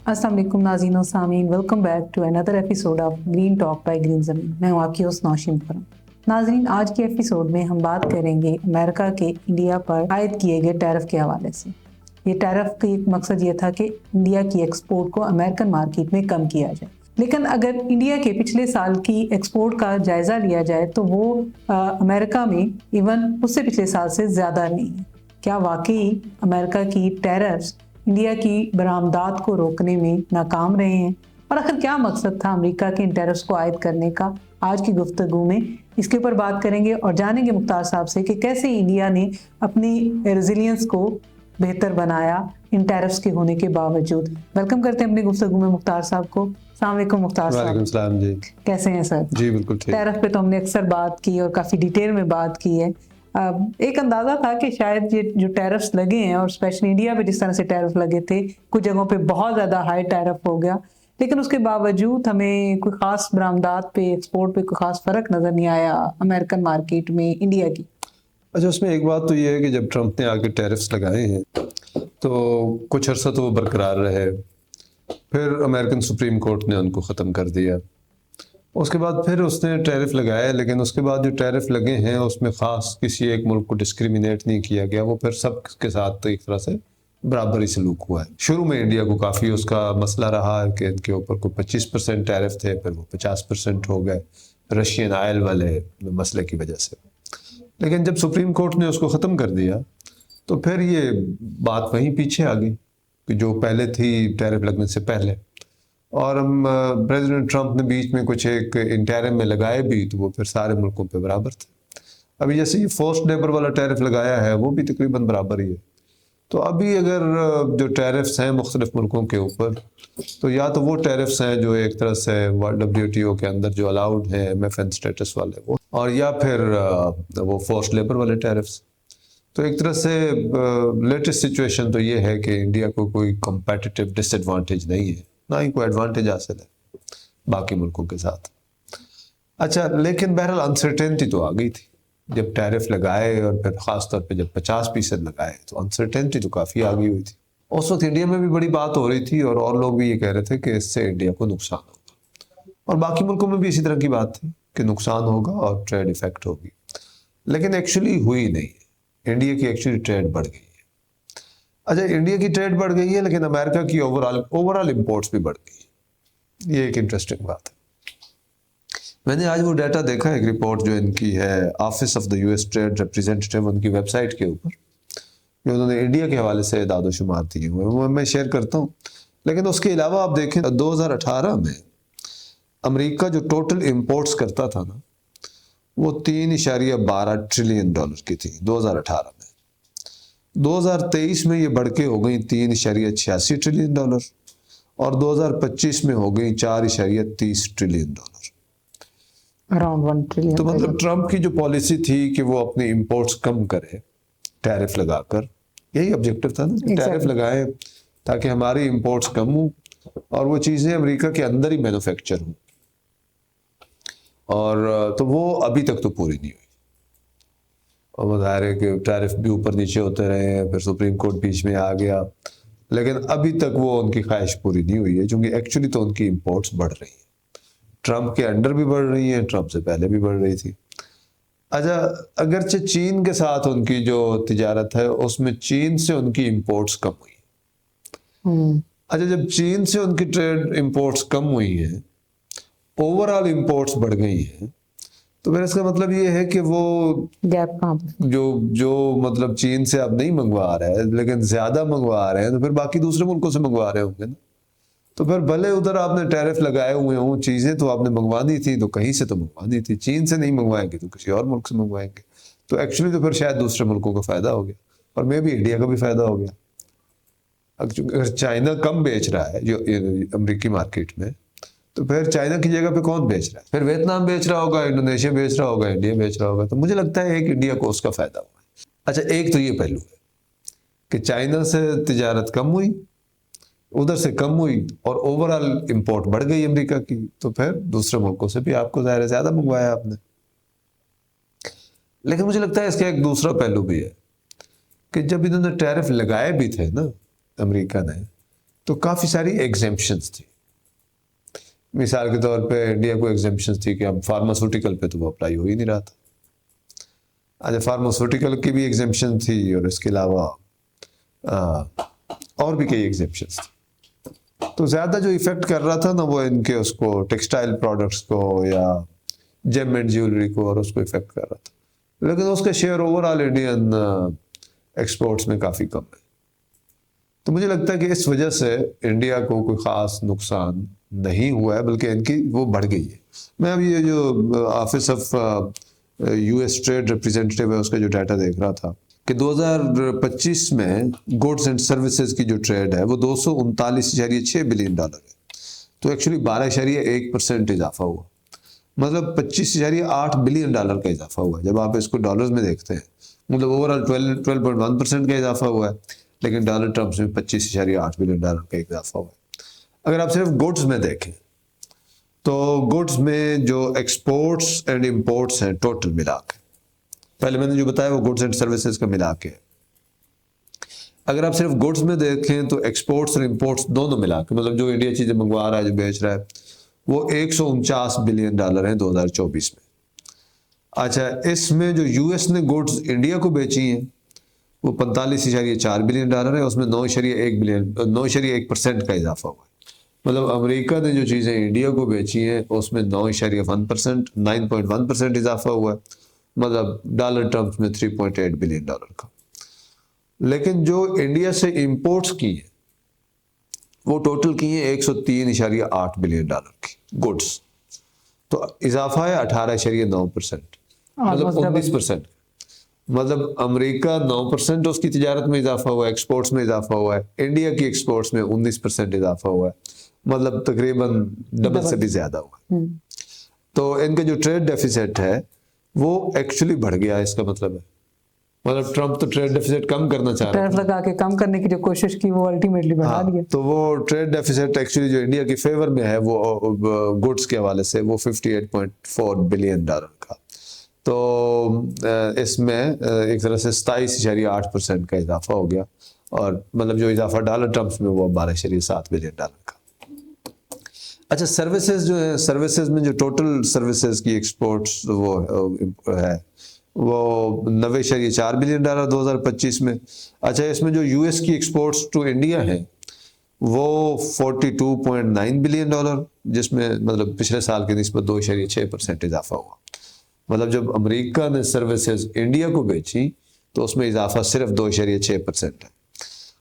अस्सलाम वालेकुम नाज़रीन और सामीन, welcome back to another episode of Green Talk by Green Zameen. मैं हूँ आपकी होस्ट नौशीन फरम। नाज़रीन, आज के एपिसोड में हम बात करेंगे अमेरिका के इंडिया पर आयद किए गए टैरिफ के हवाले से। ये टैरिफ का एक मकसद ये था कि इंडिया की एक्सपोर्ट को अमेरिकन मार्केट में कम किया जाए, लेकिन अगर इंडिया के पिछले साल की एक्सपोर्ट का जायज़ा लिया जाए तो वो अमेरिका में इवन उससे पिछले साल से ज़्यादा नहीं है। क्या वाकई अमेरिका की टैरिफ्स इंडिया की बरामदात को रोकने में नाकाम रहे हैं, और आखिर क्या मकसद था अमेरिका के इन टैरिफ्स को आयद करने का? आज की गुफ्तगू में इसके ऊपर बात करेंगे और जानेंगे मुख्तार साहब से कि कैसे इंडिया ने अपनी रेजिलियंस को बेहतर बनाया इन टैरिफ्स के होने के बावजूद। वेलकम करते हैं अपनी गुफ्तगू में मुख्तार साहब को। अस्सलाम वालेकुम मुख्तार साहब। वालेकुम सलाम जी। कैसे हैं सर? जी बिल्कुल ठीक। टैरिफ पे तो हमने अक्सर बात की और काफ़ी डिटेल में बात की है। एक अंदाज़ा था कि शायद ये जो टैरिफ्स लगे हैं और स्पेशली इंडिया पे जिस तरह से टैरिफ लगे थे, कुछ जगहों पे बहुत ज़्यादा हाई टैरिफ हो गया, लेकिन उसके बावजूद हमें कोई ख़ास बरामदात पे, एक्सपोर्ट पे कोई ख़ास फ़र्क नज़र नहीं आया अमेरिकन मार्केट में इंडिया की। अच्छा, उसमें एक बात तो ये है कि जब ट्रंप ने आके टैरिफ्स लगाए हैं तो कुछ अर्सा तो वो बरकरार रहे, फिर अमेरिकन सुप्रीम कोर्ट ने उनको ख़त्म कर दिया। उसके बाद फिर उसने टैरिफ लगाया, लेकिन उसके बाद जो टैरिफ लगे हैं उसमें ख़ास किसी एक मुल्क को डिस्क्रिमिनेट नहीं किया गया, वो फिर सब के साथ तो एक तरह से बराबरी सलूक हुआ है। शुरू में इंडिया को काफ़ी उसका मसला रहा है कि इनके ऊपर को 25% टैरिफ थे, फिर वो 50% हो गए रशियन आयल वाले मसले की वजह से। लेकिन जब सुप्रीम कोर्ट ने उसको ख़त्म कर दिया तो फिर ये बात वहीं पीछे आ गई कि जो पहले थी टैरिफ लगने से पहले। और हम प्रेसिडेंट ट्रंप ने बीच में कुछ एक इंटरिम में लगाए भी, तो वो फिर सारे मुल्कों पे बराबर थे। अभी जैसे ये फोर्स्ड लेबर वाला टैरिफ लगाया है वो भी तकरीबन बराबर ही है। तो अभी अगर जो टैरिफ्स हैं मुख्तलिफ मुल्कों के ऊपर, तो या तो वो टैरिफ्स हैं जो एक तरह से WTO के अंदर जो अलाउड हैं MFN स्टेटस वाले वो, और या फिर वो फोर्स्ड लेबर वाले टैरिफ्स। तो एक तरह से लेटेस्ट सिचुएशन तो ये है कि इंडिया को कोई कम्पेटिटिव डिसएडवांटेज नहीं है, ना ही कोई एडवांटेज हासिल है बाकी मुल्कों के साथ। अच्छा, लेकिन बहरहाल अनसर्टेनिटी तो आ गई थी जब टैरिफ लगाए, और फिर ख़ास तौर पे जब 50% लगाए तो अनसर्टेनिटी तो काफ़ी आ गई हुई थी। उस वक्त इंडिया में भी बड़ी बात हो रही थी और लोग भी ये कह रहे थे कि इससे इंडिया को नुकसान होगा, और बाकी मुल्कों में भी इसी तरह की बात थी कि नुकसान होगा और ट्रेड इफेक्ट होगी। लेकिन एक्चुअली हुई नहीं है, इंडिया की एक्चुअली ट्रेड बढ़ गई है। अच्छा, इंडिया की ट्रेड बढ़ गई है, लेकिन अमेरिका की ओवरऑल इंपोर्ट्स भी बढ़ गई है। ये एक इंटरेस्टिंग बात है। मैंने आज वो डाटा देखा, एक रिपोर्ट जो इनकी है office of the US trade representative, उनकी वेबसाइट के ऊपर, जो उन्होंने इंडिया के हवाले से दादो शुमार दिए हुए वो मैं शेयर करता हूँ। लेकिन उसके अलावा आप देखें 2018 में अमेरिका जो टोटल इंपोर्ट्स करता था ना, वो $3.12 ट्रिलियन की थी 2018 में। 2023 में ये बढ़ के हो गई $3.86 ट्रिलियन, और 2025 में हो गई $4.30 ट्रिलियन, अराउंड 1 ट्रिलियन। तो मतलब ट्रंप की जो पॉलिसी थी कि वो अपने इंपोर्ट्स कम करे टैरिफ लगाकर, यही ऑब्जेक्टिव था ना, टैरिफ लगाए ताकि हमारी इंपोर्ट्स कम हो और वो चीज़ें अमेरिका के अंदर ही मैन्युफैक्चर हों, और तो वो अभी तक तो पूरी नहीं हुई। और वो ज़ाहिर है कि टैरिफ भी ऊपर नीचे होते रहे हैं, फिर सुप्रीम कोर्ट बीच में आ गया, लेकिन अभी तक वो उनकी ख्वाहिश पूरी नहीं हुई है, क्योंकि एक्चुअली तो उनकी इंपोर्ट्स बढ़ रही हैं, ट्रंप के अंडर भी बढ़ रही हैं, ट्रंप से पहले भी बढ़ रही थी। अच्छा, अगरचे चीन के साथ उनकी जो तिजारत है उसमें चीन से उनकी इंपोर्ट्स कम हुई। अच्छा, जब चीन से उनकी ट्रेड इंपोर्ट्स कम हुई हैं, ओवरऑल इंपोर्ट्स बढ़ गई हैं, तो फिर इसका मतलब ये है कि वो गैप जो मतलब चीन से अब नहीं मंगवा रहा है लेकिन ज्यादा मंगवा रहे हैं, तो फिर बाकी दूसरे मुल्कों से मंगवा रहे होंगे ना। तो फिर भले उधर आपने टैरिफ लगाए हुए हों, चीजें तो आपने मंगवानी थी तो कहीं से तो मंगवानी थी, चीन से नहीं मंगवाएंगे तो किसी और मुल्क से मंगवाएंगे, तो एक्चुअली तो फिर शायद दूसरे मुल्कों का फायदा हो गया, और मे भी इंडिया का भी फायदा हो गया। अगर चाइना कम बेच रहा है जो अमेरिकी मार्केट में, तो फिर चाइना की जगह पे कौन बेच रहा है? फिर वियतनाम बेच रहा होगा, इंडोनेशिया बेच रहा होगा, इंडिया बेच रहा होगा। तो मुझे लगता है कि इंडिया को उसका फायदा हुआ है। अच्छा, एक तो ये पहलू है कि चाइना से तिजारत कम हुई, उधर से कम हुई, और ओवरऑल इंपोर्ट बढ़ गई अमेरिका की, तो फिर दूसरे मुल्कों से भी आपको ज़ाहिर है ज़्यादा मंगवाया आपने। लेकिन मुझे लगता है इसका एक दूसरा पहलू भी है कि जब इन्होंने टैरिफ लगाए भी थे ना अमेरिका ने, तो काफ़ी सारी एग्जेम्पशंस थी। मिसाल के तौर पे इंडिया को एग्जेम्पशंस थी कि अब फार्मास्यूटिकल पे तो वो अप्लाई हो ही नहीं रहा था। अच्छा, फार्मास्यूटिकल की भी एग्जेम्पशन थी और इसके अलावा और भी कई एग्जेम्पशंस थी। तो ज़्यादा जो इफ़ेक्ट कर रहा था ना वो इनके उसको टेक्सटाइल प्रोडक्ट्स को या जेम एंड ज्वेलरी को और उसको इफ़ेक्ट कर रहा था, लेकिन उसका शेयर ओवरऑल इंडियन एक्सपोर्ट्स में काफ़ी कम है। तो मुझे लगता है कि इस वजह से इंडिया को कोई ख़ास नुकसान नहीं हुआ है, बल्कि इनकी वो बढ़ गई है। मैं अभी ये जो office of US trade representative है उसका जो डाटा देख रहा था कि 2025 में गुड्स एंड सर्विसेज की जो ट्रेड है वो 239.6 बिलियन डॉलर है। तो एक्चुअली 12.1% इजाफा हुआ, मतलब 25.8 बिलियन डॉलर का इजाफा हुआ है। जब आप इसको डॉलर्स में देखते हैं, मतलब ओवरऑल 12.1% का इजाफा हुआ है, लेकिन डॉलर टर्म्स में 25.8 बिलियन डॉलर का इजाफा हुआ है। अगर आप सिर्फ गुड्स में देखें तो गुड्स में जो एक्सपोर्ट्स एंड इंपोर्ट्स हैं टोटल मिला के, पहले मैंने जो बताया वो गुड्स एंड सर्विसेज का मिला के, अगर आप सिर्फ गुड्स में देखें तो एक्सपोर्ट्स और इंपोर्ट्स दोनों मिला के, मतलब जो इंडिया चीज़ें मंगवा रहा है, जो बेच रहा है, वो 149 बिलियन डॉलर हैं 2024 में। अच्छा, इसमें जो यूएस ने गुड्स इंडिया को बेची हैं वो 45.4 बिलियन डॉलर है, उसमें 9.1% का इजाफा हुआ है। मतलब अमेरिका ने जो चीज़ें इंडिया को बेची हैं उसमें 9.1% इजाफा हुआ है, मतलब डॉलर टर्म्स में 3.8 बिलियन डॉलर का। लेकिन जो इंडिया से इंपोर्ट्स की है वो टोटल की है 103.8 बिलियन डॉलर की गुड्स, तो इजाफा है 18.9%, मतलब 19%। मतलब अमेरिका 9% उसकी तिजारत में इजाफा हुआ है, एक्सपोर्ट्स में इजाफा हुआ है, इंडिया की एक्सपोर्ट्स में 19% इजाफा हुआ है, मतलब तकरीबन डबल से भी ज़्यादा हुआ है। तो इनका जो ट्रेड डेफिसिट है वो एक्चुअली बढ़ गया, इसका मतलब है, मतलब ट्रम्प तो ट्रेड डेफिसिट कम करना चाह रहा टैरिफ लगा के कम करने की जो कोशिश की वो अल्टीमेटली बढ़ा दिया। तो वो ट्रेड डेफिसिट एक्चुअली जो इंडिया की फेवर में है वो गुड्स के हवाले से वो 58.4 बिलियन डॉलर का। तो इसमें एक तरह से 27.8% का इजाफा हो गया, और मतलब जो इजाफा डॉलर टर्म्स में वो 12.7 बिलियन डॉलर का। अच्छा, सर्विसेज जो है, सर्विसेज में जो टोटल सर्विसेज की एक्सपोर्ट्स वो है वो 90.4 बिलियन डॉलर 2025 में। अच्छा, इसमें जो यूएस की एक्सपोर्ट्स टू इंडिया है वो 42.9 बिलियन डॉलर, जिसमें मतलब पिछले साल की निस्बत 2.6% इजाफा हुआ। मतलब जब अमेरिका ने सर्विसेज इंडिया को बेची तो उसमें इजाफा सिर्फ 2.6% है,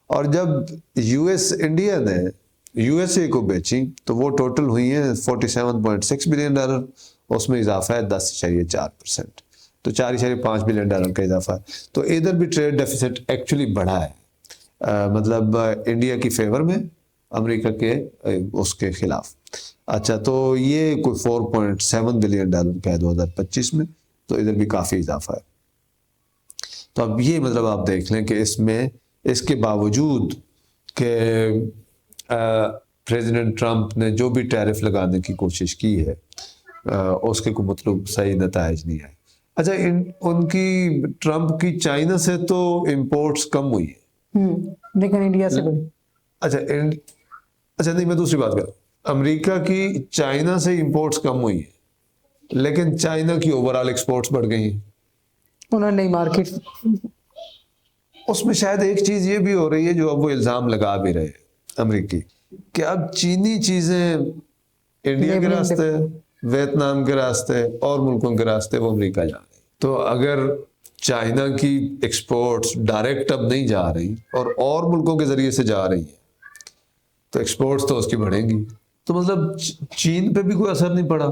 और जब यूएस इंडिया ने यूएसए को बेची तो वो टोटल हुई है 47.6 बिलियन डॉलर, उसमें इजाफा है 10.4%, तो 4.5 बिलियन डॉलर का इजाफा है। तो इधर भी ट्रेड डेफिसिट एक्चुअली बढ़ा है, मतलब इंडिया की फेवर में, अमेरिका के उसके खिलाफ। अच्छा, तो ये कोई 4.7 बिलियन डॉलर का है 2025 में, तो इधर भी काफ़ी इजाफा है। तो अब ये मतलब आप देख लें कि इसमें इसके बावजूद कि प्रेसिडेंट ट्रंप ने जो भी टैरिफ लगाने की कोशिश की है उसके को मतलब सही नताइज नहीं आए। अच्छा, उनकी ट्रंप की चाइना से तो इंपोर्ट्स कम हुई है, लेकिन इंडिया से बढ़ी। अच्छा नहीं, मैं दूसरी बात कर रहा हूँ। अमेरिका की चाइना से इंपोर्ट्स कम हुई है, लेकिन चाइना की ओवरऑल एक्सपोर्ट्स बढ़ गई हैं। उन्होंने नई मार्केट, उसमें शायद एक चीज ये भी हो रही है जो अब वो इल्जाम लगा भी रहे अमेरिकी, कि अब चीनी चीजें इंडिया के रास्ते, वियतनाम के रास्ते और मुल्कों के रास्ते वो अमेरिका जा रही। तो अगर चाइना की एक्सपोर्ट्स डायरेक्ट अब नहीं जा रही और मुल्कों के जरिए से जा रही है, तो एक्सपोर्ट्स तो उसकी बढ़ेंगी। तो मतलब चीन पे भी कोई असर नहीं पड़ा।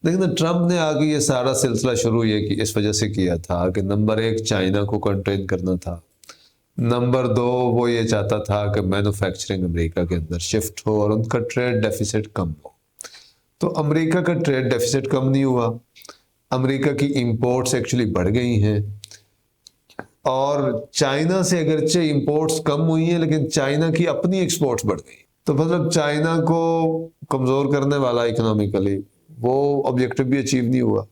लेकिन ट्रंप ने आगे ये सारा सिलसिला शुरू ये कि इस वजह से किया था कि नंबर 1 चाइना को कंटेन करना था, नंबर 2 वो ये चाहता था कि मैन्युफैक्चरिंग अमेरिका के अंदर शिफ्ट हो और उनका ट्रेड डेफिसिट कम हो। तो अमेरिका का ट्रेड डेफिसिट कम नहीं हुआ, अमेरिका की इंपोर्ट्स एक्चुअली बढ़ गई हैं, और चाइना से अगरचे इंपोर्ट्स कम हुई हैं लेकिन चाइना की अपनी एक्सपोर्ट्स बढ़ गई। तो मतलब चाइना को कमज़ोर करने वाला इकोनॉमिकली वो ऑब्जेक्टिव भी अचीव नहीं हुआ,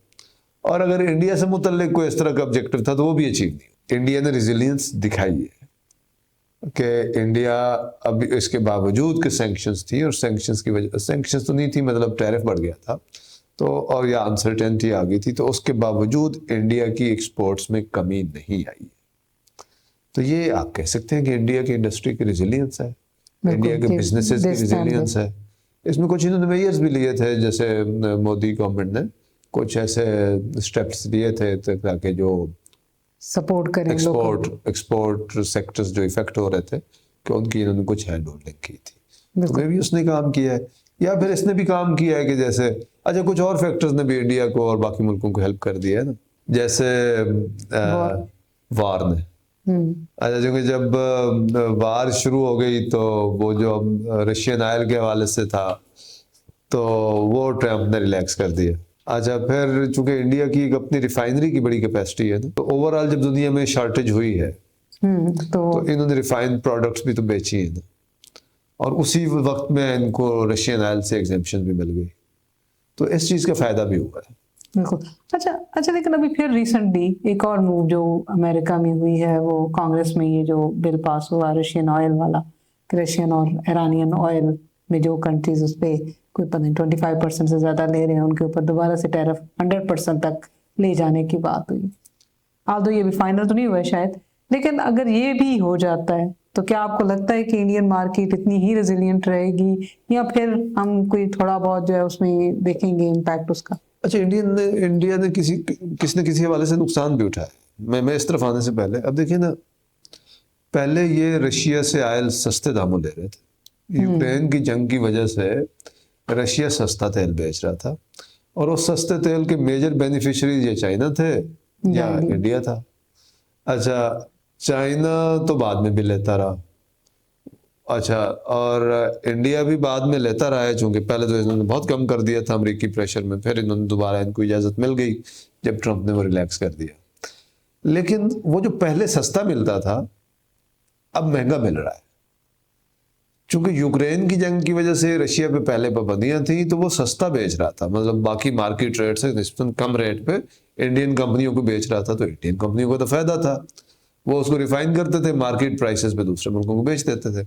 और अगर इंडिया से मुतल्लिक कोई इस तरह का ऑब्जेक्टिव था तो वो भी अचीव नहीं हुआ। इंडिया ने रिजिलियंस दिखाई है, کہ انڈیا اب اس کے باوجود کہ سینکشنز تھی، اور سینکشنز کی وجہ، سینکشنز تو نہیں تھی مطلب ٹیرف بڑھ گیا تھا تو، اور یا انسرٹینٹی آ گئی تھی، تو اس کے باوجود انڈیا کی ایکسپورٹس میں کمی نہیں آئی. تو یہ آپ کہہ سکتے ہیں کہ انڈیا کی انڈسٹری کی ریزیلینس ہے، انڈیا کے بزنسز کی ریزیلینس ہے. اس میں کچھ انہوں نے میئرز بھی لیے تھے، جیسے مودی گورنمنٹ نے کچھ ایسے اسٹیپس لیے تھے تاکہ جو سپورٹ کریں ایکسپورٹ سیکٹرز جو افیکٹ ہو رہے تھے، کہ ان کی انہوں نے کچھ ہینڈ ہولڈنگ کی تھی. تو میں بھی اس نے کام کیا ہے، یا پھر اس نے بھی کام کیا ہے کہ جیسے اچھا کچھ اور فیکٹرز نے بھی انڈیا کو اور باقی ملکوں کو ہیلپ کر دیا ہے نا، جیسے وار نے. اچھا کیونکہ جب وار شروع ہو گئی تو وہ جو رشین آئل کے حوالے سے تھا تو وہ ٹرمپ نے ریلیکس کر دیا. اچھا پھر چونکہ انڈیا کی ایک اپنی ریفائنری کی بڑی کیپیسٹی ہے نا، تو اوور آل جب دنیا میں شارٹیج ہوئی ہے تو انہوں نے ریفائنڈ پروڈکٹس بھی تو بیچی ہیں نا، اور اسی وقت میں ان کو رشین آئل سے ایگزمپشن بھی مل گئی، تو اس چیز کا فائدہ بھی ہوا ہے. بالکل. اچھا لیکن ابھی پھر ریسنٹلی ایک اور موو جو امریکہ میں ہوئی ہے، وہ کانگریس میں یہ جو بل پاس ہوا رشین آئل والا، کہ رشین اور ایرانین آئل میں جو کنٹریز اس پہ کوئی پتہ نہیں 25% سے زیادہ لے رہے ہیں، ان کے اوپر دوبارہ سے ٹیرف 100% تک لے جانے کی بات ہوئی. آلدو یہ بھی فائنل تو نہیں ہوا ہے شاید، لیکن اگر یہ بھی ہو جاتا ہے تو کیا آپ کو لگتا ہے کہ انڈین مارکیٹ اتنی ہی ریزیلینٹ رہے گی، یا پھر ہم کوئی تھوڑا بہت جو ہے اس میں دیکھیں گے امپیکٹ اس کا؟ اچھا انڈیا نے کسی نہ کسی حوالے سے نقصان بھی اٹھایا. میں اس طرف آنے سے پہلے اب دیکھیں نا، پہلے یہ رشیا سے آئل سستے داموں لے رہے تھے. یوکرین کی جنگ کی وجہ سے رشیا سستا تیل بیچ رہا تھا، اور اس سستے تیل کے میجر بینیفیشریز یہ چائنا تھے یا انڈیا تھا. اچھا چائنا تو بعد میں بھی لیتا رہا، اچھا اور انڈیا بھی بعد میں لیتا رہا ہے، چونکہ پہلے تو انہوں نے بہت کم کر دیا تھا امریکی پریشر میں، پھر انہوں نے دوبارہ ان کو اجازت مل گئی جب ٹرمپ نے وہ ریلیکس کر دیا. لیکن وہ جو پہلے سستا ملتا تھا اب مہنگا مل رہا ہے، چونکہ یوکرین کی جنگ کی وجہ سے رشیا پہ پہلے پابندیاں تھیں تو وہ سستا بیچ رہا تھا، مطلب باقی مارکیٹ ریٹ سے نسبتاً کم ریٹ پہ انڈین کمپنیوں کو بیچ رہا تھا، تو انڈین کمپنیوں کو تو فائدہ تھا، وہ اس کو ریفائن کرتے تھے، مارکیٹ پرائسز پہ دوسرے ملکوں کو بیچ دیتے تھے.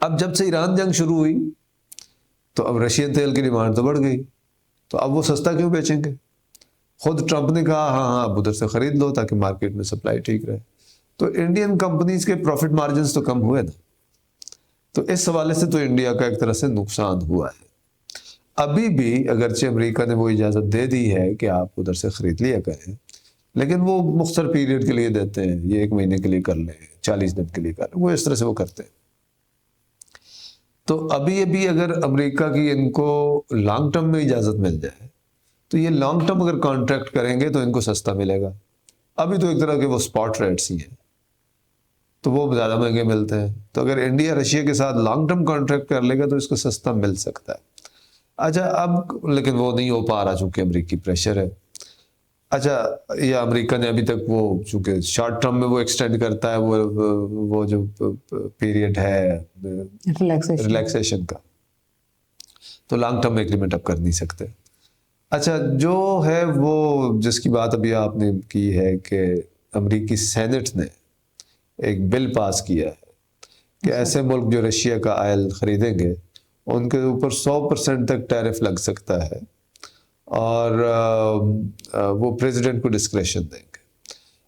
اب جب سے ایران جنگ شروع ہوئی تو اب رشین تیل کی ڈیمانڈ تو بڑھ گئی، تو اب وہ سستا کیوں بیچیں گے؟ خود ٹرمپ نے کہا ہاں اب ادھر سے خرید لو تاکہ مارکیٹ میں سپلائی ٹھیک رہے. تو انڈین کمپنیز کے پروفٹ مارجنز تو کم ہوئے نا، تو اس حوالے سے تو انڈیا کا ایک طرح سے نقصان ہوا ہے. ابھی بھی اگرچہ امریکہ نے وہ اجازت دے دی ہے کہ آپ ادھر سے خرید لیا کریں، لیکن وہ مختصر پیریڈ کے لیے دیتے ہیں، یہ 1 مہینے کے لیے کر لیں، 40 دن کے لیے کر لیں، وہ اس طرح سے وہ کرتے ہیں. تو ابھی اگر امریکہ کی ان کو لانگ ٹرم میں اجازت مل جائے تو یہ لانگ ٹرم اگر کانٹریکٹ کریں گے تو ان کو سستا ملے گا. ابھی تو ایک طرح کے وہ سپاٹ ریٹس ہی ہیں تو وہ زیادہ مہنگے ملتے ہیں. تو اگر انڈیا رشیا کے ساتھ لانگ ٹرم کانٹریکٹ کر لے گا تو اس کو سستا مل سکتا ہے. اچھا اب لیکن وہ نہیں ہو پا رہا چونکہ امریکی پریشر ہے. اچھا یا امریکہ نے ابھی تک وہ چونکہ شارٹ ٹرم میں وہ ایکسٹینڈ کرتا ہے وہ جو پیریڈ ہے ریلیکسیشن کا، تو لانگ ٹرم ایگریمنٹ اب کر نہیں سکتے. اچھا جو ہے وہ جس کی بات ابھی آپ نے کی ہے کہ امریکی سینٹ نے ایک بل پاس کیا ہے کہ ایسے ملک جو رشیا کا آئل خریدیں گے ان کے اوپر 100% تک ٹیرف لگ سکتا ہے، اور وہ پریزیڈنٹ کو ڈسکریشن دیں گے.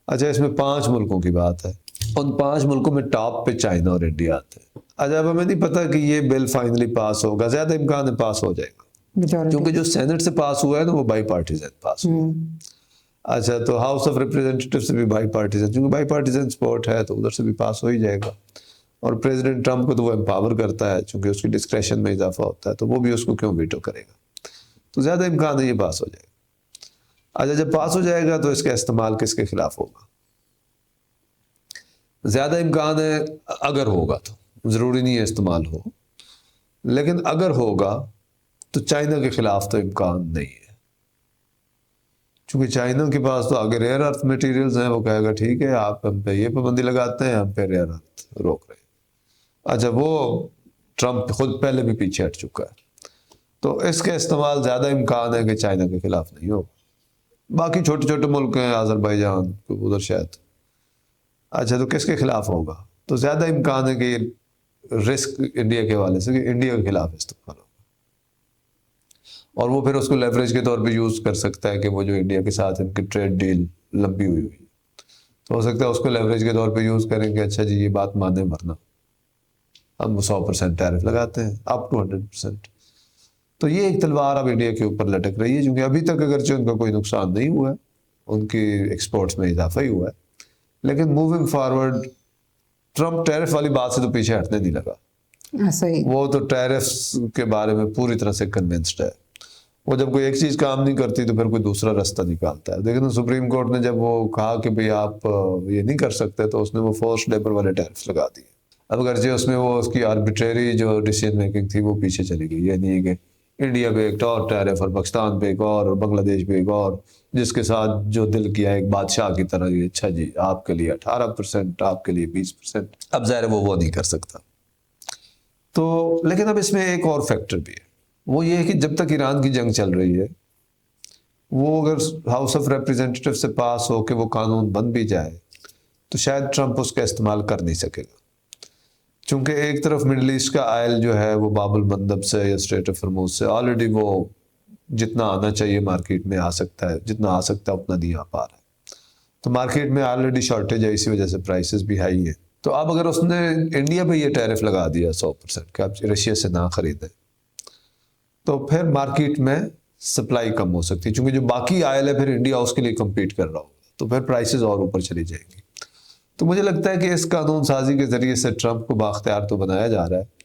اچھا اس میں 5 ملکوں کی بات ہے، ان 5 ملکوں میں ٹاپ پہ چائنا اور انڈیا آتے ہیں. اچھا اب ہمیں نہیں پتا کہ یہ بل فائنلی پاس ہوگا، زیادہ امکان ہے پاس ہو جائے گا کیونکہ جو سینٹ سے پاس ہوا ہے نا وہ بائی پارٹیزن پاس ہوا ہے. اچھا تو ہاؤس آف ریپریزنٹیٹیو سے بھی بائی پارٹیزن، چونکہ بائی پارٹیزن سپورٹ ہے تو ادھر سے بھی پاس ہو ہی جائے گا. اور پریزیڈنٹ ٹرمپ کو تو وہ امپاور کرتا ہے چونکہ اس کی ڈسکریشن میں اضافہ ہوتا ہے، تو وہ بھی اس کو کیوں ویٹو کرے گا، تو زیادہ امکان ہے یہ پاس ہو جائے گا. اچھا جب پاس ہو جائے گا تو اس کا استعمال کس کے خلاف ہوگا؟ زیادہ امکان ہے اگر ہوگا، تو ضروری نہیں ہے استعمال ہو، لیکن اگر ہوگا تو چائنا کے خلاف تو امکان نہیں ہے، چونکہ چائنا کے پاس تو آگے ریئر ارتھ میٹیریلز ہیں، وہ کہے گا ٹھیک ہے آپ ہم پہ یہ پابندی لگاتے ہیں، ہم پہ ریئر ارتھ روک رہے ہیں. اچھا وہ ٹرمپ خود پہلے بھی پیچھے ہٹ چکا ہے، تو اس کا استعمال زیادہ امکان ہے کہ چائنا کے خلاف نہیں ہوگا. باقی چھوٹے چھوٹے ملک ہیں آذربائیجان ادھر شاید اچھا تو کس کے خلاف ہوگا؟ تو زیادہ امکان ہے کہ رسک انڈیا کے حوالے سے کہ انڈیا کے خلاف استعمال ہوگا، اور وہ پھر اس کو لیوریج کے طور پہ یوز کر سکتا ہے کہ وہ جو انڈیا کے ساتھ ان کی ٹریڈ ڈیل لمبی ہوئی تو ہو سکتا ہے اس کو لیوریج کے طور پہ یوز کریں کہ اچھا جی یہ بات مانیں ورنہ ہم 100% ٹیرف لگاتے ہیں اپ ٹو 100%. تو یہ ایک تلوار اب انڈیا کے اوپر لٹک رہی ہے، کیونکہ ابھی تک اگرچہ ان کا کوئی نقصان نہیں ہوا ہے، ان کی ایکسپورٹس میں اضافہ ہی ہوا ہے، لیکن موونگ فارورڈ ٹرمپ ٹیرف والی بات سے تو پیچھے ہٹنے نہیں لگا. صحیح. وہ تو ٹیرفس کے بارے میں پوری طرح سے کنونسڈ ہے. وہ جب کوئی ایک چیز کام نہیں کرتی تو پھر کوئی دوسرا راستہ نکالتا ہے. لیکن سپریم کورٹ نے جب وہ کہا کہ بھئی آپ یہ نہیں کر سکتے تو اس نے وہ فورس لیبر والے ٹیرفس لگا دیے. اب اگرچہ اس میں وہ اس کی آربیٹری جو ڈیسیژن میکنگ تھی وہ پیچھے چلی گئی، یہ نہیں ہے کہ انڈیا پہ ایک اور ٹیرف اور پاکستان پہ ایک اور بنگلہ دیش پہ ایک اور، جس کے ساتھ جو دل کیا ایک بادشاہ کی طرح یہ اچھا جی آپ کے لیے 18%، آپ کے لیے 20%. اب ظاہر ہے وہ نہیں کر سکتا. تو لیکن اب اس میں ایک اور فیکٹر بھی ہے، وہ یہ ہے کہ جب تک ایران کی جنگ چل رہی ہے وہ اگر ہاؤس آف ریپریزنٹیٹیو سے پاس ہو کے وہ قانون بن بھی جائے تو شاید ٹرمپ اس کا استعمال کر نہیں سکے گا، چونکہ ایک طرف مڈل ایسٹ کا آئل جو ہے وہ باب المندب سے یا اسٹریٹ آف ہرموز سے آلریڈی وہ جتنا آنا چاہیے مارکیٹ میں آ سکتا ہے، جتنا آ سکتا ہے اتنا نہیں آ پا رہا ہے. تو مارکیٹ میں آلریڈی شارٹیج ہے، اسی وجہ سے پرائسز بھی ہائی ہیں. تو اب اگر اس نے انڈیا پہ یہ ٹیرف لگا دیا 100% کہ آپ رشیا سے نہ خریدیں تو پھر مارکیٹ میں سپلائی کم ہو سکتی ہے، چونکہ جو باقی آئل ہے پھر انڈیا اس کے لیے کمپیٹ کر رہا ہوگا تو پھر پرائسز اور اوپر چلی جائیں گی. تو مجھے لگتا ہے کہ اس قانون سازی کے ذریعے سے ٹرمپ کو بااختیار تو بنایا جا رہا ہے،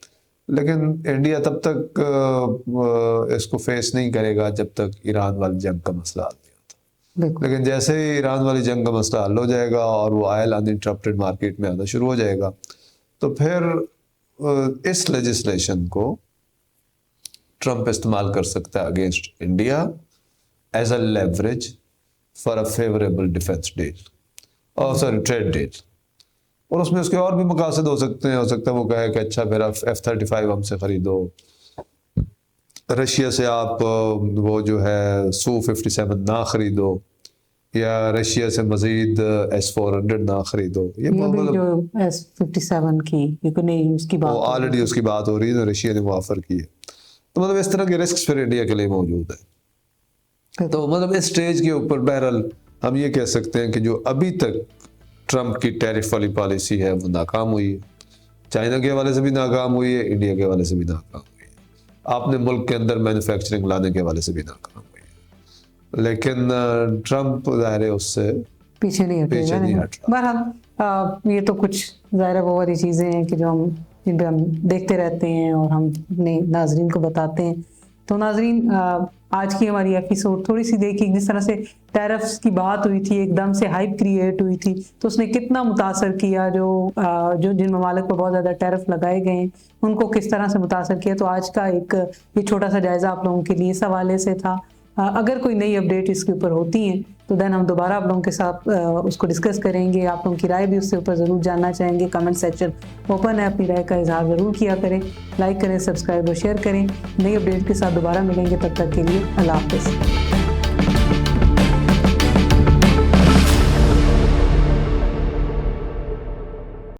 لیکن انڈیا تب تک اس کو فیس نہیں کرے گا جب تک ایران والی جنگ کا مسئلہ حل نہیں ہوتا. لیکن جیسے ہی ایران والی جنگ کا مسئلہ حل ہو جائے گا اور وہ آئل انٹرپٹیڈ مارکیٹ میں آنا شروع ہو جائے گا تو پھر اس لیجسلیشن کو ٹرمپ استعمال کر سکتا ہے against India as a leverage for a favourable defence deal trade deal. اور اس میں اس کے اور بھی مقاصد ہو سکتے ہیں. ہو سکتا ہے وہ کہے کہ اچھا پھر F-35 ہم سے خریدو، رشیا سے آپ وہ جو ہے Su-57 نہ خریدو، یا رشیا سے مزید S-400 نہ خریدو. یہ بھی جو S-57 کی اس کی بات آلریڈی اس کی بات ہو رہی ہے، رشیا نے وہ آفر کی ہے. تو مطلب اس طرح کے رسکس پھر انڈیا کے لیے موجود ہیں. تو مطلب اس سٹیج کے اوپر بہرحال ہم یہ کہہ سکتے ہیں کہ جو ابھی تک ٹرمپ کی ٹیرف والی پالیسی ہے وہ ناکام ہوئی ہے. چائنا کے حوالے سے بھی ناکام ہوئی ہے، انڈیا کے حوالے سے بھی ناکام ہوئی ہے، آپ نے ملک کے اندر مینوفیکچرنگ لانے کے حوالے سے بھی ناکام ہوئی ہے. لیکن ٹرمپ ظاہر ہے اس سے پیچھے نہیں ہٹ رہا. بہرحال یہ تو کچھ ظاہر وہ والی چیزیں ہیں کہ جو جن پہ ہم دیکھتے رہتے ہیں اور ہم اپنے ناظرین کو بتاتے ہیں. تو ناظرین آج کی ہماری ایپیسوڈ تھوڑی سی دیکھی، جس طرح سے ٹیرفس کی بات ہوئی تھی، ایک دم سے ہائپ کریٹ ہوئی تھی، تو اس نے کتنا متاثر کیا. جو جن ممالک پر بہت زیادہ ٹیرف لگائے گئے ہیں ان کو کس طرح سے متاثر کیا. تو آج کا ایک یہ چھوٹا سا جائزہ آپ لوگوں کے لیے اس حوالے سے تھا. اگر کوئی نئی اپڈیٹ اس کے اوپر ہوتی ہیں تو دین ہم دوبارہ آپ لوگوں کے ساتھ اس کو ڈسکس کریں گے. آپ لوگوں کی رائے بھی اس سے اوپر ضرور جاننا چاہیں گے. کمنٹ سیکشن اوپن ہے، اپنی رائے کا اظہار ضرور کیا کریں. لائک کریں، سبسکرائب اور شیئر کریں. نئی اپڈیٹ کے ساتھ دوبارہ ملیں گے، تب تک کے لیے اللہ حافظ.